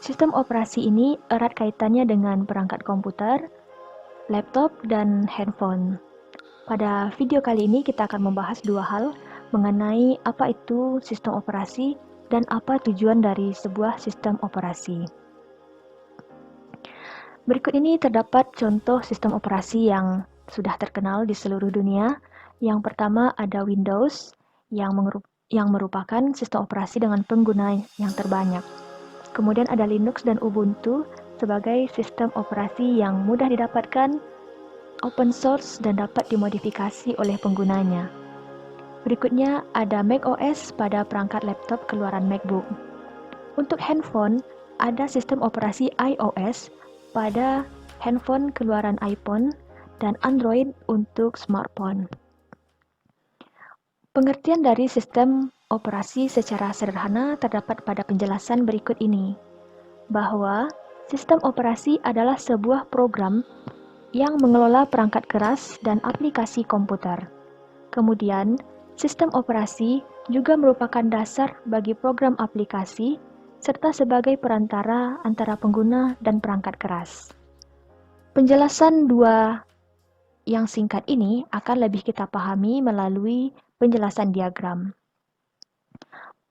Sistem operasi ini erat kaitannya dengan perangkat komputer, laptop, dan handphone. Pada video kali ini kita akan membahas dua hal mengenai apa itu sistem operasi dan apa tujuan dari sebuah sistem operasi. Berikut ini terdapat contoh sistem operasi yang sudah terkenal di seluruh dunia. Yang pertama ada Windows yang merupakan sistem operasi dengan pengguna yang terbanyak. Kemudian ada Linux dan Ubuntu sebagai sistem operasi yang mudah didapatkan, open source, dan dapat dimodifikasi oleh penggunanya. Berikutnya ada macOS pada perangkat laptop keluaran MacBook. Untuk handphone, ada sistem operasi iOS pada handphone keluaran iPhone dan Android untuk smartphone. Pengertian dari sistem operasi secara sederhana terdapat pada penjelasan berikut ini, bahwa sistem operasi adalah sebuah program yang mengelola perangkat keras dan aplikasi komputer. Kemudian, sistem operasi juga merupakan dasar bagi program aplikasi serta sebagai perantara antara pengguna dan perangkat keras. Penjelasan dua yang singkat ini akan lebih kita pahami melalui penjelasan diagram.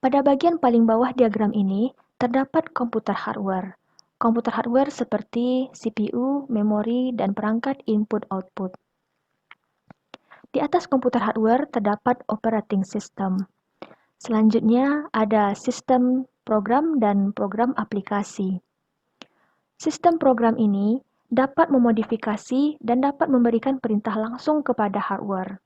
Pada bagian paling bawah diagram ini terdapat komputer hardware. Komputer hardware seperti CPU, memori, dan perangkat input-output. Di atas komputer hardware terdapat operating system. Selanjutnya ada sistem program dan program aplikasi. Sistem program ini dapat memodifikasi dan dapat memberikan perintah langsung kepada hardware,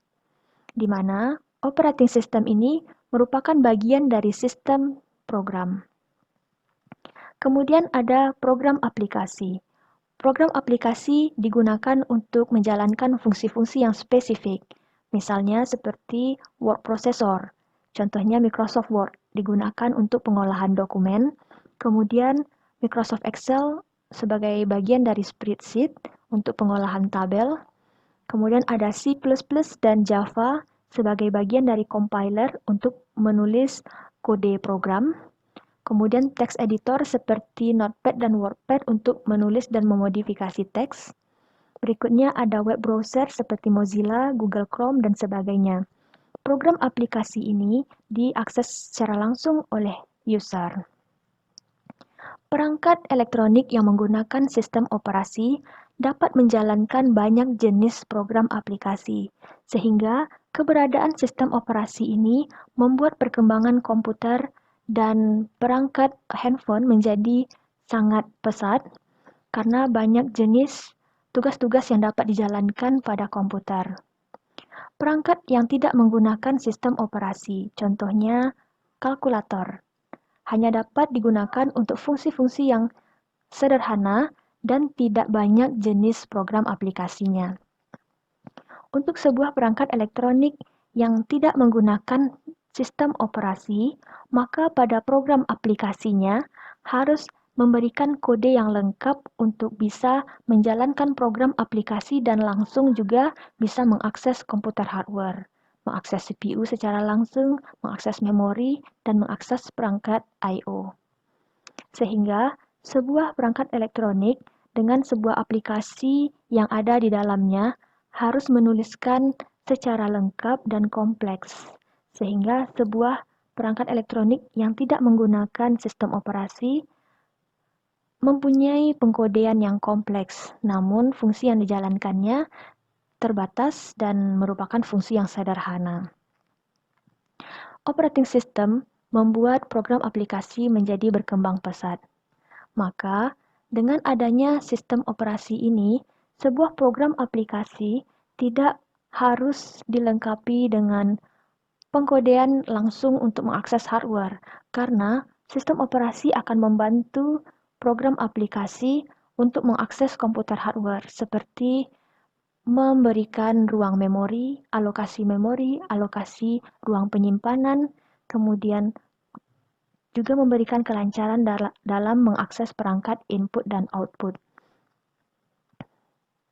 di mana operating system ini merupakan bagian dari sistem program. Kemudian ada program aplikasi. Program aplikasi digunakan untuk menjalankan fungsi-fungsi yang spesifik, misalnya seperti word processor. Contohnya Microsoft Word digunakan untuk pengolahan dokumen, kemudian Microsoft Excel sebagai bagian dari spreadsheet untuk pengolahan tabel, kemudian ada C++ dan Java sebagai bagian dari compiler untuk menulis kode program, kemudian text editor seperti Notepad dan WordPad untuk menulis dan memodifikasi teks. Berikutnya ada web browser seperti Mozilla, Google Chrome, dan sebagainya. Program aplikasi ini diakses secara langsung oleh user. Perangkat elektronik yang menggunakan sistem operasi dapat menjalankan banyak jenis program aplikasi, sehingga keberadaan sistem operasi ini membuat perkembangan komputer dan perangkat handphone menjadi sangat pesat karena banyak jenis tugas-tugas yang dapat dijalankan pada komputer. Perangkat yang tidak menggunakan sistem operasi, contohnya kalkulator, hanya dapat digunakan untuk fungsi-fungsi yang sederhana dan tidak banyak jenis program aplikasinya. Untuk sebuah perangkat elektronik yang tidak menggunakan sistem operasi, maka pada program aplikasinya harus memberikan kode yang lengkap untuk bisa menjalankan program aplikasi dan langsung juga bisa mengakses komputer hardware, mengakses CPU secara langsung, mengakses memori, dan mengakses perangkat I/O. Sehingga sebuah perangkat elektronik dengan sebuah aplikasi yang ada di dalamnya harus menuliskan secara lengkap dan kompleks, sehingga sebuah perangkat elektronik yang tidak menggunakan sistem operasi mempunyai pengkodean yang kompleks, namun fungsi yang dijalankannya terbatas dan merupakan fungsi yang sederhana. Operating system membuat program aplikasi menjadi berkembang pesat. Maka, dengan adanya sistem operasi ini, sebuah program aplikasi tidak harus dilengkapi dengan pengkodean langsung untuk mengakses hardware, karena sistem operasi akan membantu program aplikasi untuk mengakses komputer hardware, seperti memberikan ruang memori, alokasi ruang penyimpanan, kemudian juga memberikan kelancaran dalam mengakses perangkat input dan output.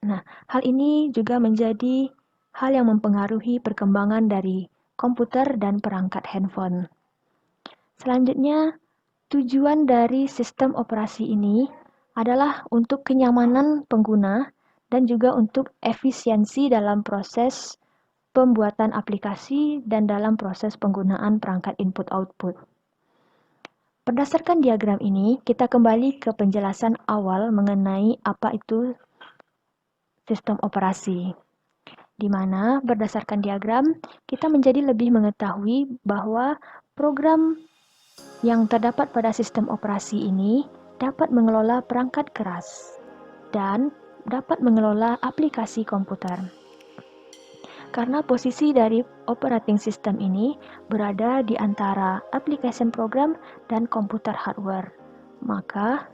Nah, hal ini juga menjadi hal yang mempengaruhi perkembangan dari komputer dan perangkat handphone. Selanjutnya, Tujuan dari sistem operasi ini adalah untuk kenyamanan pengguna dan juga untuk efisiensi dalam proses pembuatan aplikasi dan dalam proses penggunaan perangkat input-output. Berdasarkan diagram ini, kita kembali ke penjelasan awal mengenai apa itu sistem operasi, di mana berdasarkan diagram, kita menjadi lebih mengetahui bahwa program yang terdapat pada sistem operasi ini dapat mengelola perangkat keras dan dapat mengelola aplikasi komputer. Karena posisi dari operating system ini berada di antara application program dan komputer hardware, maka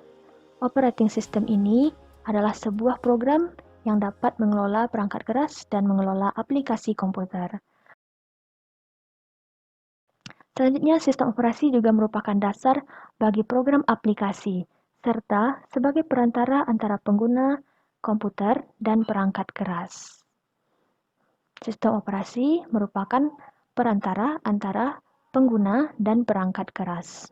operating system ini adalah sebuah program yang dapat mengelola perangkat keras dan mengelola aplikasi komputer. Selanjutnya, sistem operasi juga merupakan dasar bagi program aplikasi, serta sebagai perantara antara pengguna komputer dan perangkat keras. Sistem operasi merupakan perantara antara pengguna dan perangkat keras.